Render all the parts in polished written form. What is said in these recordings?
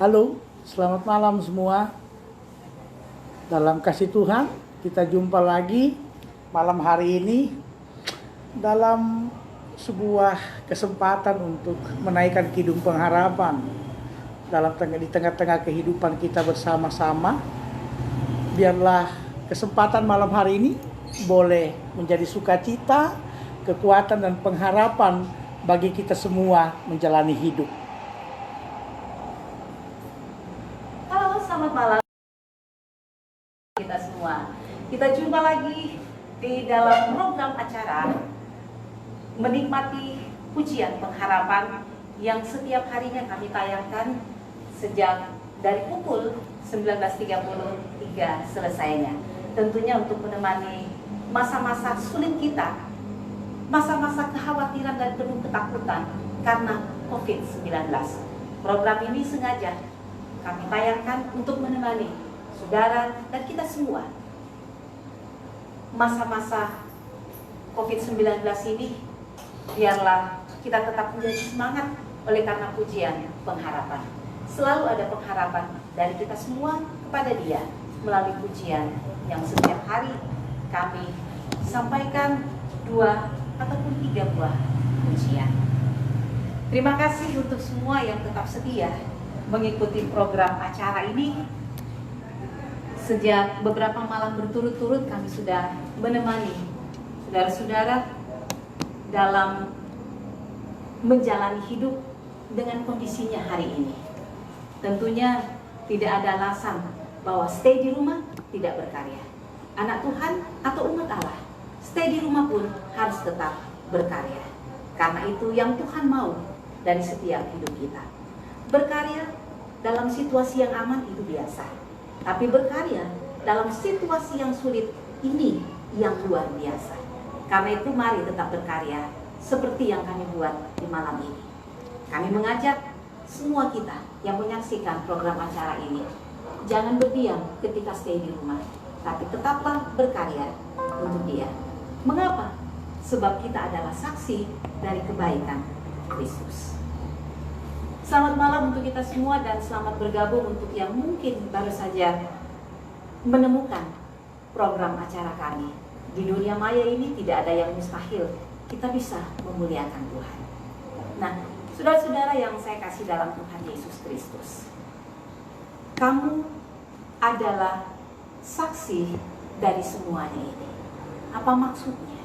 Halo, selamat malam semua. Dalam kasih Tuhan, kita jumpa lagi malam hari ini dalam sebuah kesempatan untuk menaikkan kidung pengharapan di tengah-tengah kehidupan kita bersama-sama. Biarlah kesempatan malam hari ini boleh menjadi sukacita, kekuatan dan pengharapan bagi kita semua menjalani hidup. Selamat malam kita semua. Kita jumpa lagi di dalam program acara Menikmati Pujian Pengharapan yang setiap harinya kami tayangkan sejak dari pukul 19.33 selesainya. Tentunya untuk menemani masa-masa sulit kita, masa-masa kekhawatiran dan penuh ketakutan karena COVID-19. Program ini sengaja kami tayangkan untuk menemani saudara dan kita semua. Masa-masa COVID-19 ini, biarlah kita tetap menjadi semangat oleh karena pujian pengharapan. Selalu ada pengharapan dari kita semua kepada Dia melalui pujian yang setiap hari kami sampaikan 2 ataupun 3 buah pujian. Terima kasih untuk semua yang tetap setia mengikuti program acara ini. Sejak beberapa malam berturut-turut kami sudah menemani saudara-saudara dalam menjalani hidup dengan kondisinya hari ini. Tentunya tidak ada alasan bahwa stay di rumah tidak berkarya. Anak Tuhan atau umat Allah, stay di rumah pun harus tetap berkarya. Karena itu yang Tuhan mau dari setiap hidup kita. Berkarya dalam situasi yang aman itu biasa, tapi berkarya dalam situasi yang sulit ini yang luar biasa. Karena itu mari tetap berkarya seperti yang kami buat di malam ini. Kami mengajak semua kita yang menyaksikan program acara ini, jangan berdiam ketika stay di rumah, tapi tetaplah berkarya untuk Dia. Mengapa? Sebab kita adalah saksi dari kebaikan Kristus. Selamat malam untuk kita semua dan selamat bergabung untuk yang mungkin baru saja menemukan program acara kami. Di dunia maya ini tidak ada yang mustahil, kita bisa memuliakan Tuhan. Nah, saudara-saudara yang saya kasih dalam Tuhan Yesus Kristus, kamu adalah saksi dari semuanya ini. Apa maksudnya?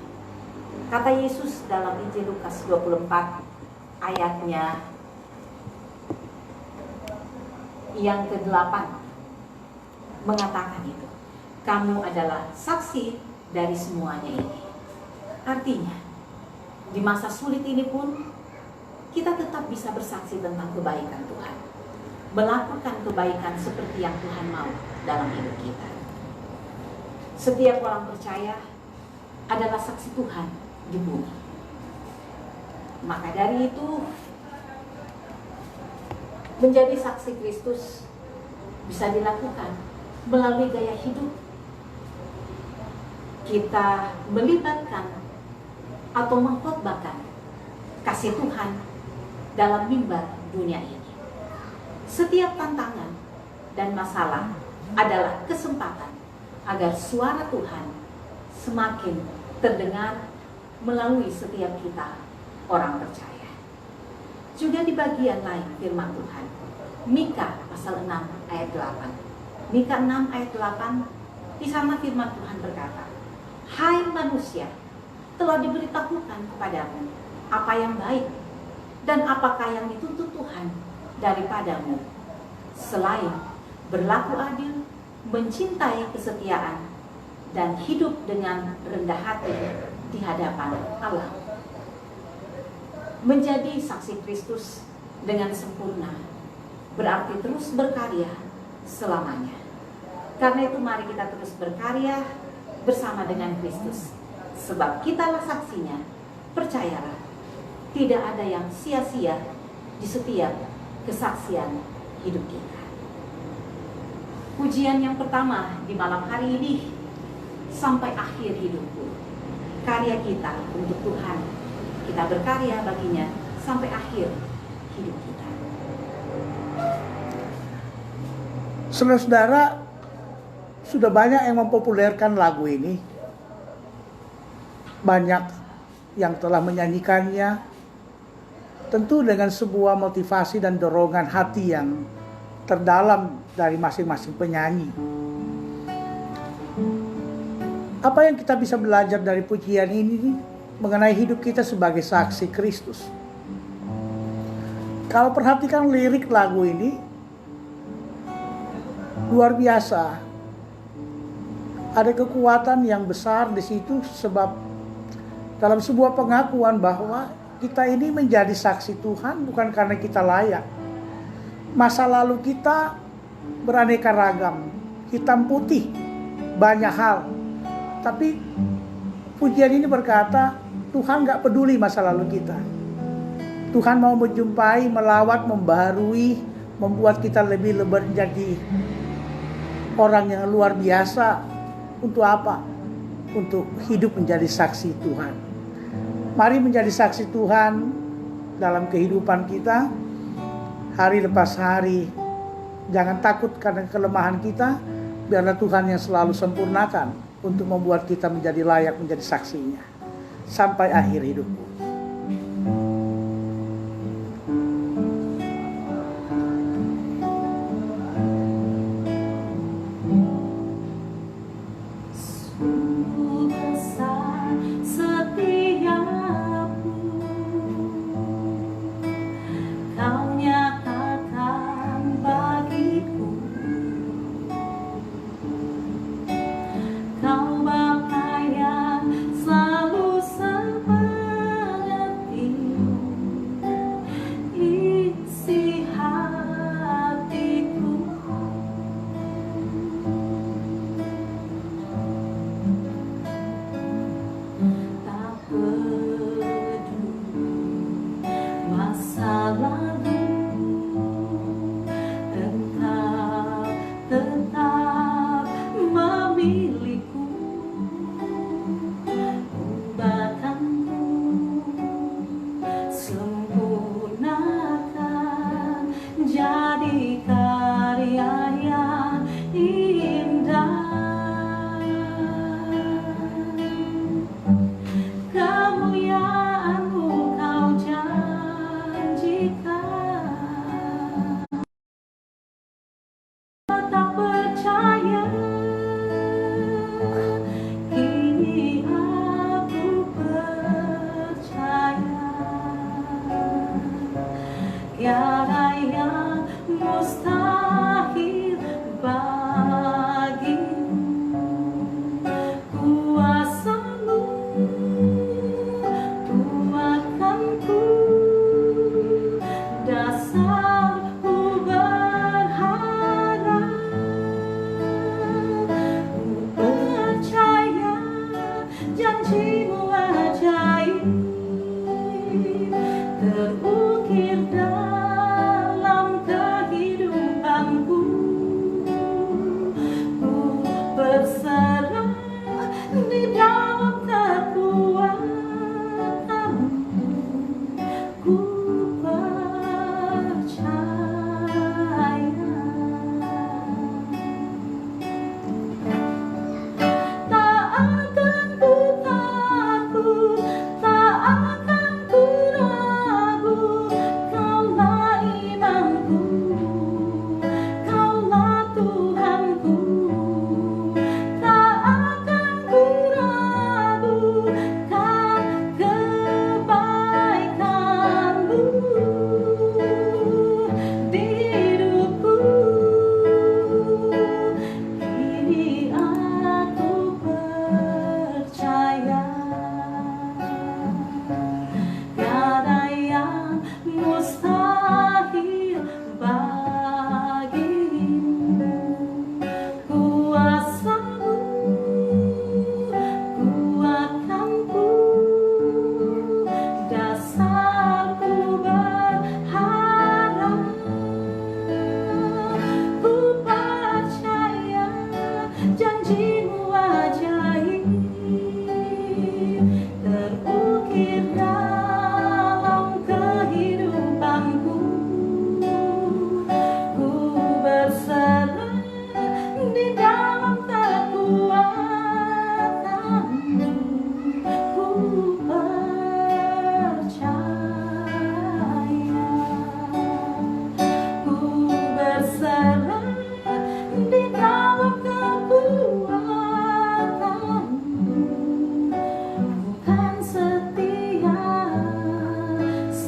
Kata Yesus dalam Injil Lukas 24 ayatnya yang ke-8 mengatakan itu, kamu adalah saksi dari semuanya ini. Artinya, di masa sulit ini pun kita tetap bisa bersaksi tentang kebaikan Tuhan, melakukan kebaikan seperti yang Tuhan mau dalam hidup kita. Setiap orang percaya adalah saksi Tuhan di bumi. Maka dari itu, menjadi saksi Kristus bisa dilakukan melalui gaya hidup kita melibatkan atau mengkhotbahkan kasih Tuhan dalam mimbar dunia ini. Setiap tantangan dan masalah adalah kesempatan agar suara Tuhan semakin terdengar melalui setiap kita orang percaya. Juga di bagian lain firman Tuhan, Mika pasal 6 ayat 8. Mika 6 ayat 8, di sana firman Tuhan berkata, hai manusia, telah diberitahukan kepadamu apa yang baik dan apakah yang dituntut Tuhan daripadamu, selain berlaku adil, mencintai kesetiaan, dan hidup dengan rendah hati di hadapan Allah. Menjadi saksi Kristus dengan sempurna berarti terus berkarya selamanya. Karena itu mari kita terus berkarya bersama dengan Kristus, sebab kitalah saksinya. Percayalah, tidak ada yang sia-sia di setiap kesaksian hidup kita. Pujian yang pertama di malam hari ini, sampai akhir hidupku, karya kita untuk Tuhan. Kita berkarya baginya sampai akhir hidup kita. Saudara-saudara, sudah banyak yang mempopulerkan lagu ini. Banyak yang telah menyanyikannya. Tentu dengan sebuah motivasi dan dorongan hati yang terdalam dari masing-masing penyanyi. Apa yang kita bisa belajar dari pujian ini mengenai hidup kita sebagai saksi Kristus? Kalau perhatikan lirik lagu ini, luar biasa. Ada kekuatan yang besar di situ, sebab dalam sebuah pengakuan bahwa kita ini menjadi saksi Tuhan bukan karena kita layak. Masa lalu kita beraneka ragam, hitam putih, banyak hal. Tapi pujian ini berkata, Tuhan gak peduli masa lalu kita. Tuhan mau menjumpai, melawat, membaharui, membuat kita lebih menjadi orang yang luar biasa. Untuk apa? Untuk hidup menjadi saksi Tuhan. Mari menjadi saksi Tuhan dalam kehidupan kita, hari lepas hari. Jangan takut karena kelemahan kita, biarlah Tuhan yang selalu sempurnakan untuk membuat kita menjadi layak menjadi saksinya sampai akhir hidupmu.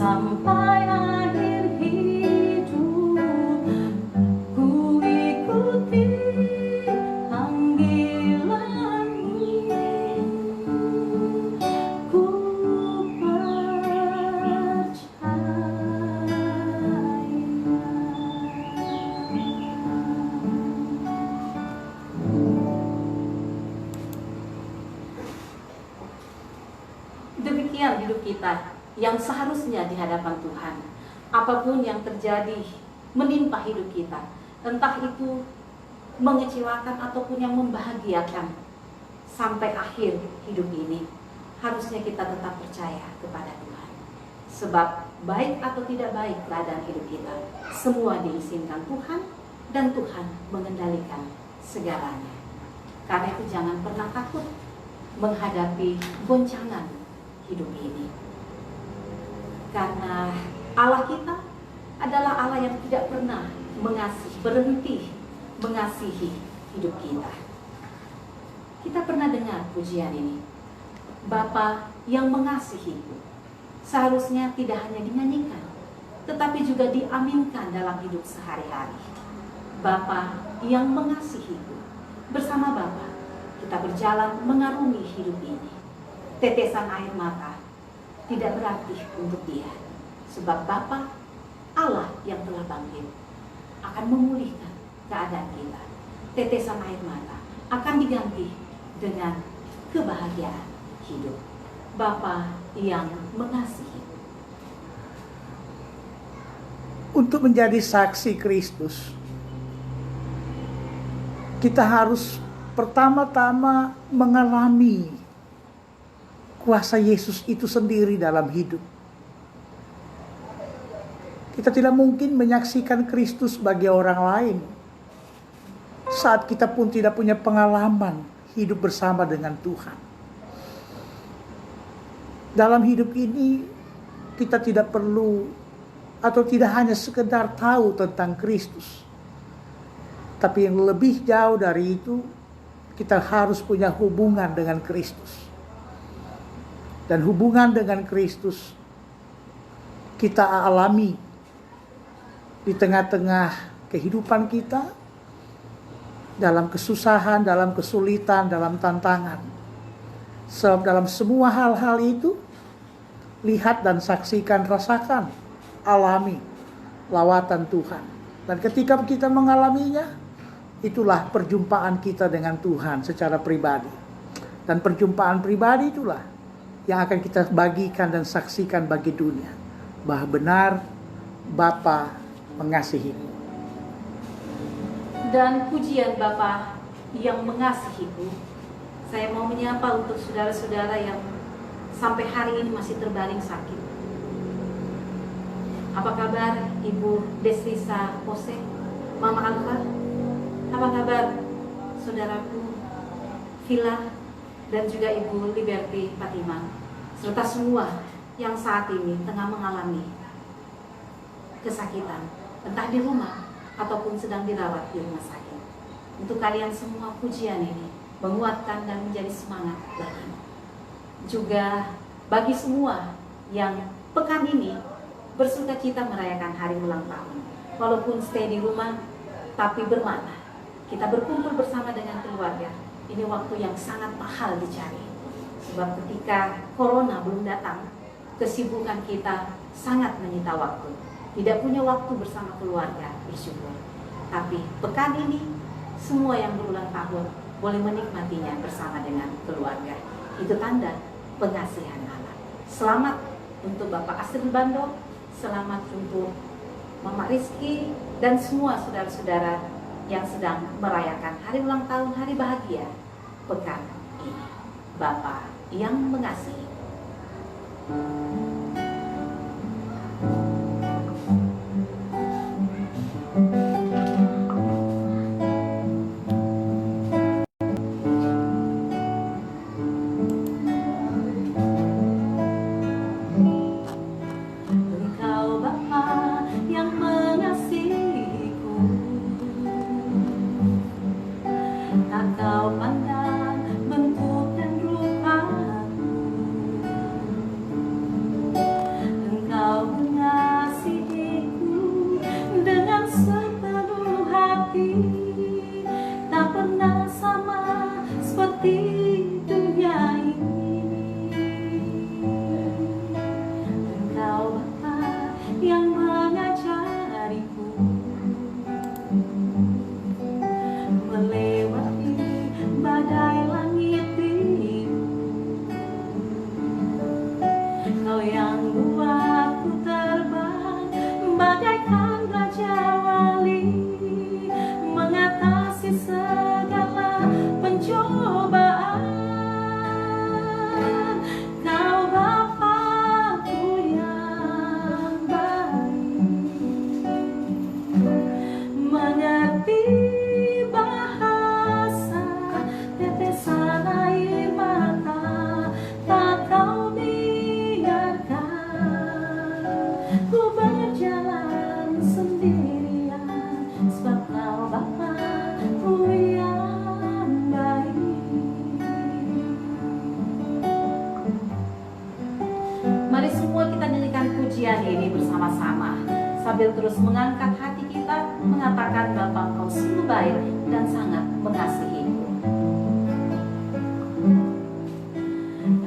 sampai akhir hidup. Ku ikuti panggilanmu, ku demikian hidup kita yang seharusnya di hadapan Tuhan. Apapun yang terjadi menimpa hidup kita, entah itu mengecewakan ataupun yang membahagiakan, sampai akhir hidup ini harusnya kita tetap percaya kepada Tuhan. Sebab baik atau tidak baik keadaan hidup kita, semua diizinkan Tuhan dan Tuhan mengendalikan segalanya. Karena itu jangan pernah takut menghadapi goncangan hidup ini. Karena Allah kita adalah Allah yang tidak pernah berhenti mengasihi hidup kita. Kita pernah dengar pujian ini, Bapa yang mengasihiku. Seharusnya tidak hanya dinyanyikan, tetapi juga diaminkan dalam hidup sehari-hari. Bapa yang mengasihiku. Bersama Bapa kita berjalan mengarungi hidup ini. Tetesan air mata tidak berarti untuk Dia, sebab Bapa Allah yang telah bangkit akan memulihkan keadaan kita. Tetesan air mata akan diganti dengan kebahagiaan hidup. Bapa yang mengasihi. Untuk menjadi saksi Kristus, kita harus pertama-tama mengalami kuasa Yesus itu sendiri dalam hidup. Kita tidak mungkin menyaksikan Kristus bagi orang lain saat kita pun tidak punya pengalaman hidup bersama dengan Tuhan. Dalam hidup ini kita tidak perlu atau tidak hanya sekedar tahu tentang Kristus, tapi yang lebih jauh dari itu, kita harus punya hubungan dengan Kristus. Dan hubungan dengan Kristus kita alami di tengah-tengah kehidupan kita, dalam kesusahan, dalam kesulitan, dalam tantangan. Sebab dalam semua hal-hal itu, lihat dan saksikan, rasakan, alami lawatan Tuhan. Dan ketika kita mengalaminya, itulah perjumpaan kita dengan Tuhan secara pribadi. Dan perjumpaan pribadi itulah yang akan kita bagikan dan saksikan bagi dunia, bahwa benar Bapa mengasihimu. Dan pujian Bapa yang mengasihiku, saya mau menyapa untuk saudara-saudara yang sampai hari ini masih terbaring sakit. Apa kabar Ibu Deslisa Pose, Mama Alfa? Apa kabar saudaraku Villa dan juga Ibu Liberty Fatima, serta semua yang saat ini tengah mengalami kesakitan, entah di rumah ataupun sedang dirawat di rumah sakit. Untuk kalian semua, pujian ini menguatkan dan menjadi semangat bagimu. Juga bagi semua yang pekan ini bersukacita merayakan hari ulang tahun, walaupun stay di rumah, tapi bermakna kita berkumpul bersama dengan keluarga. Ini waktu yang sangat mahal dicari. Sebab ketika corona belum datang, kesibukan kita sangat menyita waktu. Tidak punya waktu bersama keluarga bersyukur. Tapi pekan ini, semua yang berulang tahun boleh menikmatinya bersama dengan keluarga. Itu tanda pengasihan Allah. Selamat untuk Bapak Astrid Bando, selamat untuk Mama Rizky, dan semua saudara-saudara yang sedang merayakan hari ulang tahun, hari bahagia pekan ini. Bapa yang mengasihi. Engkau Bapa yang mengasihiku, tak kau pandang bentuk dan rupaku. ku berjalan sendirian, sebab Kau Bapa-Ku yang baik. Mari semua kita nyanyikan pujian ini bersama-sama sambil terus mengangkat hati kita, mengatakan Bapa, Engkau sungguh baik dan sangat mengasihiku.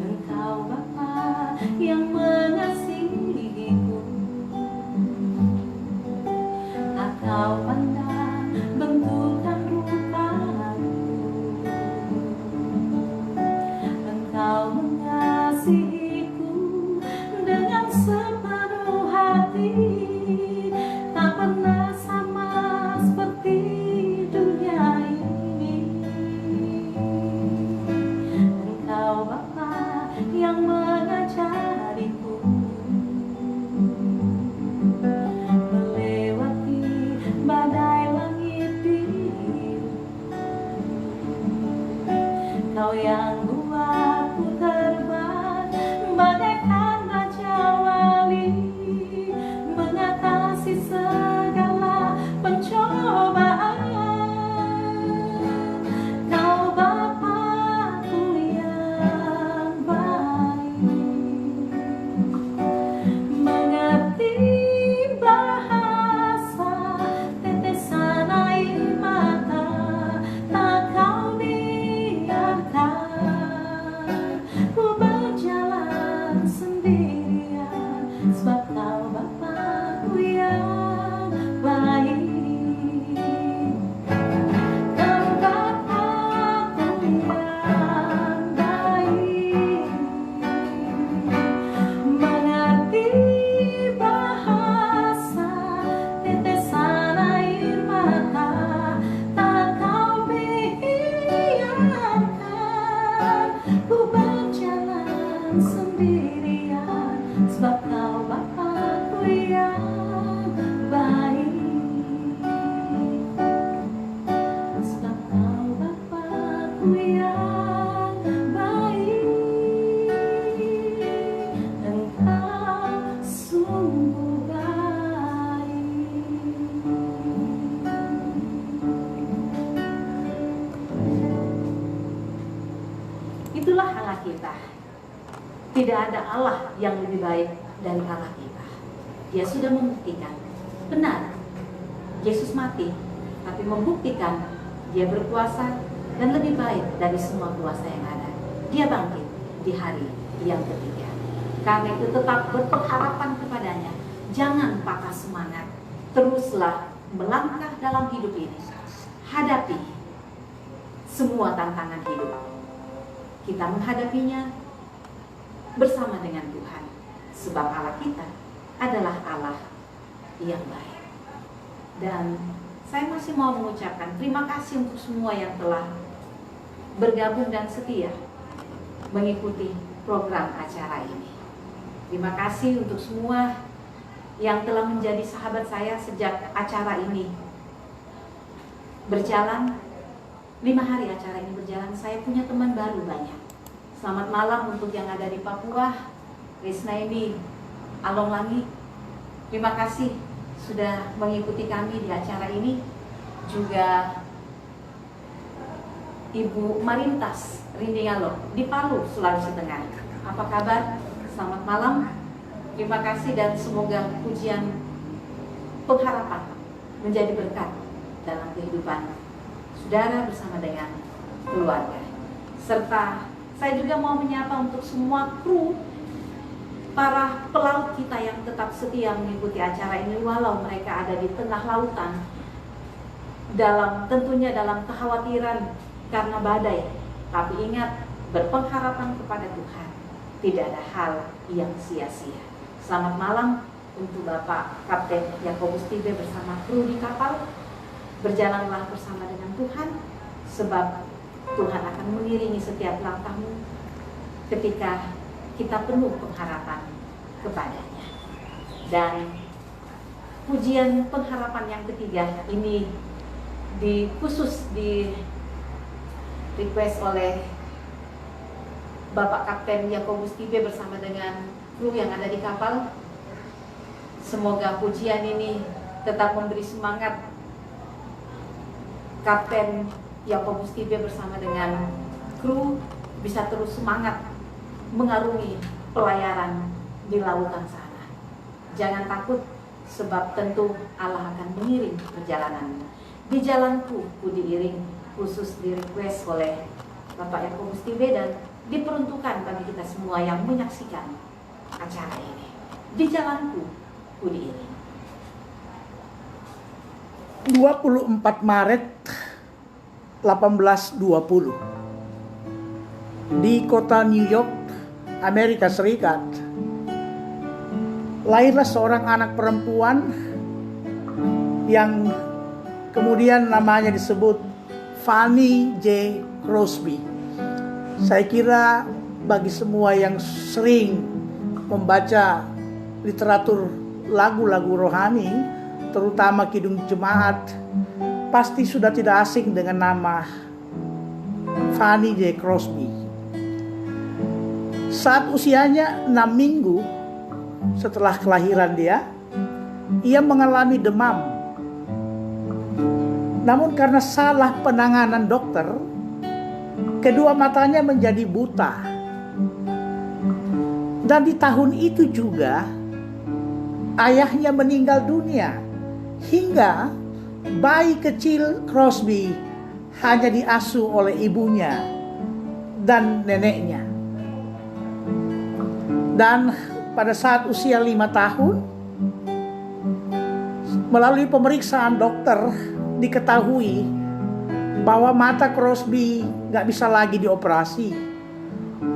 Engkau Bapa yang mengasihiku, Engkau pandang bentukan rupaku, Engkau mengasihiku dengan sepenuh hati, tak pernah sama seperti dunia ini. Engkau Bapa yang mengajariku melewati badai langit biru. Kau yang buatku terbang bagaikan raja wali, mengatasi segala pencobaan. Kau Bapa-Ku yang baik, mengerti bahasa tetesan air mata, tak Kau biarkan ku berjalan sendirian, sebab Kau Bapa-Ku yang baik. Kau Bapa-Ku yang baik, mengerti bahasa tetesan air mata, tak Kau biarkan ku berjalan sendirian, sebab Kau Bapa-Ku yang baik. Sebab Kau Bapa-Ku yang baik, Engkau sungguh baik. Itulah Allah kita. Tidak ada Allah yang lebih baik dari Allah kita. Dia sudah membuktikan. Benar, Yesus mati, tapi membuktikan Dia berkuasa dan lebih baik dari semua kuasa yang ada. Dia bangkit di hari yang ketiga. Karena itu tetap berpengharapan kepadanya. Jangan patah semangat. Teruslah melangkah dalam hidup ini. Hadapi semua tantangan hidup. Kita menghadapinya bersama dengan Tuhan, sebab Allah kita adalah Allah yang baik. Dan saya masih mau mengucapkan terima kasih untuk semua yang telah bergabung dan setia mengikuti program acara ini. Terima kasih untuk semua yang telah menjadi sahabat saya sejak acara ini berjalan. 5 hari acara ini berjalan, saya punya teman baru banyak. Selamat malam untuk yang ada di Papua, Risnaini, Alonglangi. Terima kasih sudah mengikuti kami di acara ini. Juga Ibu Marintas Rindingalo di Palu, Sulawesi Tengah. Apa kabar? Selamat malam. Terima kasih dan semoga pujian pengharapan menjadi berkat dalam kehidupan saudara bersama dengan keluarga. Serta saya juga mau menyapa untuk semua kru, para pelaut kita yang tetap setia mengikuti acara ini walau mereka ada di tengah lautan, tentunya dalam kekhawatiran karena badai. Tapi ingat, berpengharapan kepada Tuhan, tidak ada hal yang sia-sia. Selamat malam untuk Bapak Kapten Yakobus Tibe bersama kru di kapal. Berjalanlah bersama dengan Tuhan, sebab Tuhan akan mengiringi setiap langkahmu ketika kita penuh pengharapan kepadanya. Dan pujian pengharapan yang ketiga ini khusus di request oleh Bapak Kapten Yakobus Tibe bersama dengan kru yang ada di kapal. Semoga pujian ini tetap memberi semangat Kapten Yakobus Tibe bersama dengan kru bisa terus semangat mengarungi pelayaran di lautan sana. Jangan takut, sebab tentu Allah akan mengiring perjalanan. Di jalanku ku diiring, khusus di request oleh Bapak Yakobus Tibe dan diperuntukkan bagi kita semua yang menyaksikan acara ini. Di jalanku ku diiring. 24 Maret 1820 di kota New York, Amerika Serikat, lahirlah seorang anak perempuan yang kemudian namanya disebut Fanny J. Crosby. Saya kira bagi semua yang sering membaca literatur lagu-lagu rohani, terutama Kidung Jemaat, pasti sudah tidak asing dengan nama Fanny J. Crosby. Saat usianya 6 minggu setelah kelahiran dia, ia mengalami demam. Namun karena salah penanganan dokter, kedua matanya menjadi buta. Dan di tahun itu juga, ayahnya meninggal dunia, hingga bayi kecil Crosby hanya diasuh oleh ibunya dan neneknya. Dan pada saat usia 5 tahun, melalui pemeriksaan dokter diketahui bahwa mata Crosby gak bisa lagi dioperasi.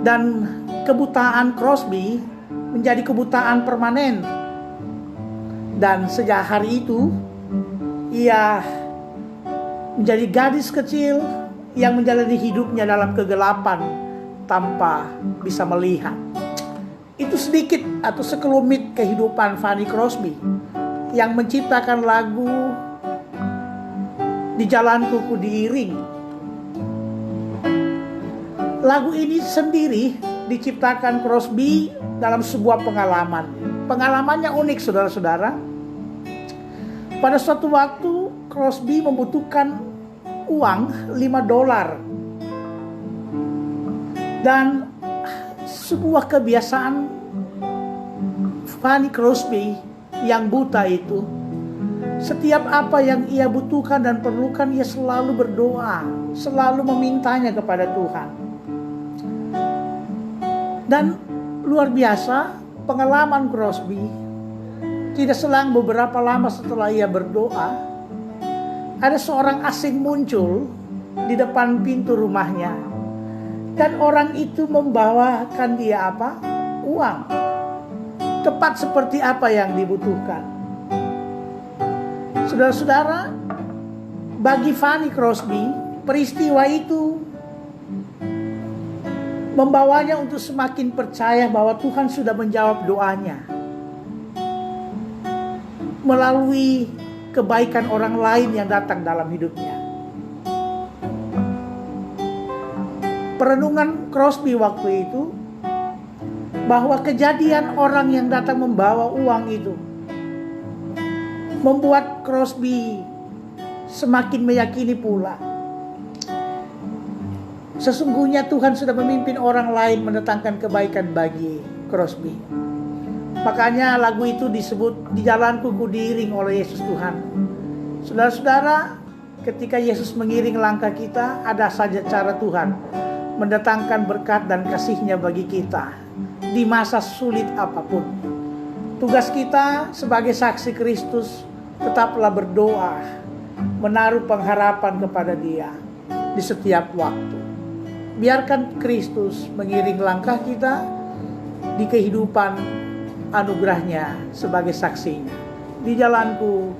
Dan kebutaan Crosby menjadi kebutaan permanen. Dan sejak hari itu, ia menjadi gadis kecil yang menjalani hidupnya dalam kegelapan tanpa bisa melihat. Itu sedikit atau sekelumit kehidupan Fanny Crosby yang menciptakan lagu Di Jalanku Ku Diiring. Lagu ini sendiri diciptakan Crosby dalam sebuah pengalaman. Pengalamannya unik, saudara-saudara. Pada suatu waktu Crosby membutuhkan uang $5. Dan sebuah kebiasaan Fanny Crosby yang buta itu, setiap apa yang ia butuhkan dan perlukan, ia selalu berdoa, selalu memintanya kepada Tuhan. Dan luar biasa pengalaman Crosby, tidak selang beberapa lama setelah ia berdoa, ada seorang asing muncul di depan pintu rumahnya. Dan orang itu membawakan dia apa? Uang. Tepat seperti apa yang dibutuhkan. Saudara-saudara, bagi Fanny Crosby, peristiwa itu membawanya untuk semakin percaya bahwa Tuhan sudah menjawab doanya melalui kebaikan orang lain yang datang dalam hidupnya. Perenungan Crosby waktu itu, bahwa kejadian orang yang datang membawa uang itu membuat Crosby semakin meyakini pula, sesungguhnya Tuhan sudah memimpin orang lain mendatangkan kebaikan bagi Crosby. Makanya lagu itu disebut Di Jalanku Ku Diiring oleh Yesus Tuhan. Saudara-saudara, ketika Yesus mengiring langkah kita, ada saja cara Tuhan mendatangkan berkat dan kasih-Nya bagi kita di masa sulit apapun. Tugas kita sebagai saksi Kristus, tetaplah berdoa, menaruh pengharapan kepada Dia di setiap waktu. Biarkan Kristus mengiring langkah kita di kehidupan anugerah-Nya sebagai saksinya. Di jalanku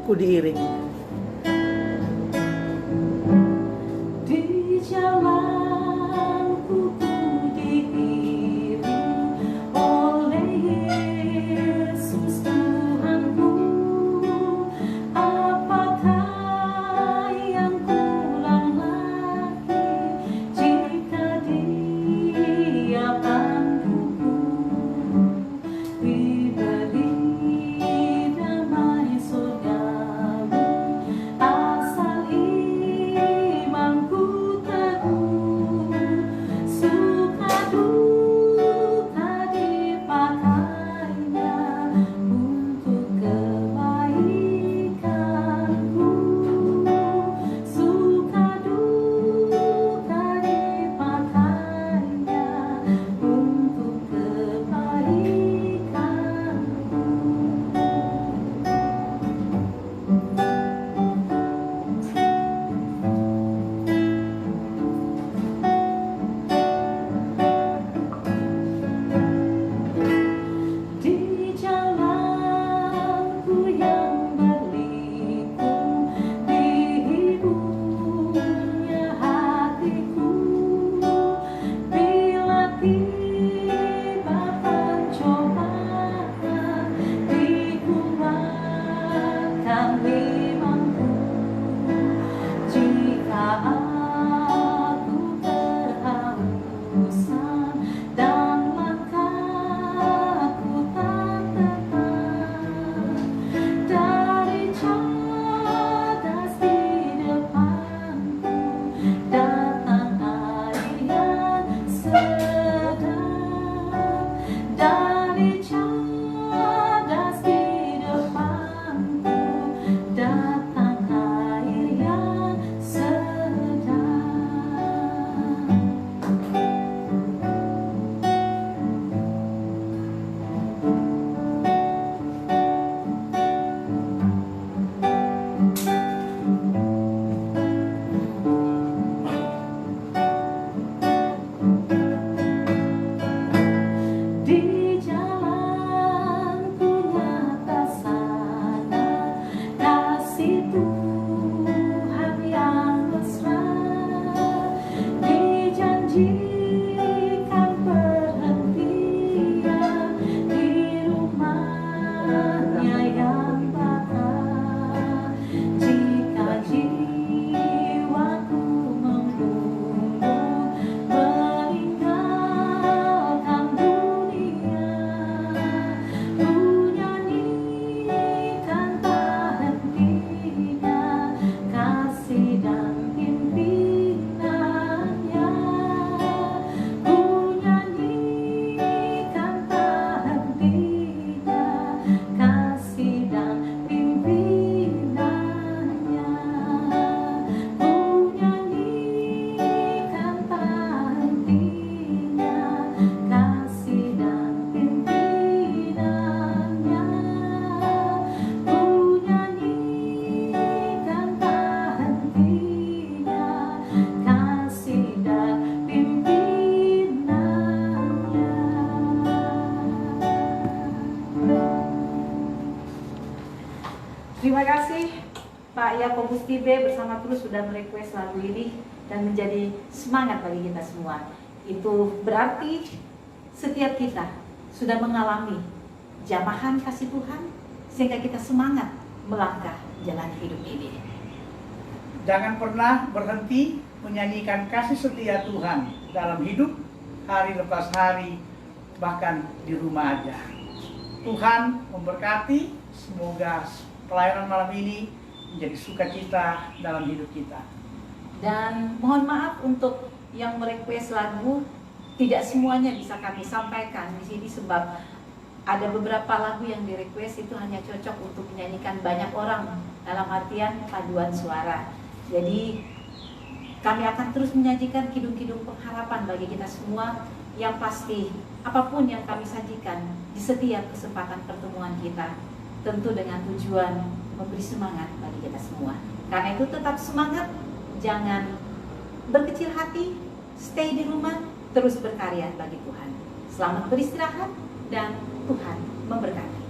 ku diiring. Di jalanku ku diiring oleh Yesus Tuhanku. Apakah yang kurang lagi jika Dia panduku, diberi yang patah. Jika jiwaku membunuh meninggalkan dunia, ku nyanyikan tak hentinya kasih dan pimpinannya. Ku nyanyikan tak hentinya kasih dan pimpinannya. Ku nyanyikan tak hentinya kasih dan pimpinannya. Ku nyanyikan tak hentinya kasih dan pimpinannya. Terima kasih Pak Yakobus Tibe bersama Tulus sudah merequest lagu ini dan menjadi semangat bagi kita semua. Itu berarti setiap kita sudah mengalami jamahan kasih Tuhan sehingga kita semangat melangkah jalan hidup ini. Jangan pernah berhenti menyanyikan kasih setia Tuhan dalam hidup, hari lepas hari, bahkan di rumah aja. Tuhan memberkati, semoga pelayanan malam ini menjadi sukacita dalam hidup kita. Dan mohon maaf untuk yang merequest lagu, tidak semuanya bisa kami sampaikan di sini sebab ada beberapa lagu yang direquest itu hanya cocok untuk dinyanyikan banyak orang dalam artian paduan suara. Jadi kami akan terus menyajikan kidung-kidung pengharapan bagi kita semua yang pasti apapun yang kami sajikan di setiap kesempatan pertemuan kita tentu dengan tujuan memberi semangat bagi kita semua. Karena itu tetap semangat, jangan berkecil hati, stay di rumah, terus berkarya bagi Tuhan. Selamat beristirahat dan Tuhan memberkati.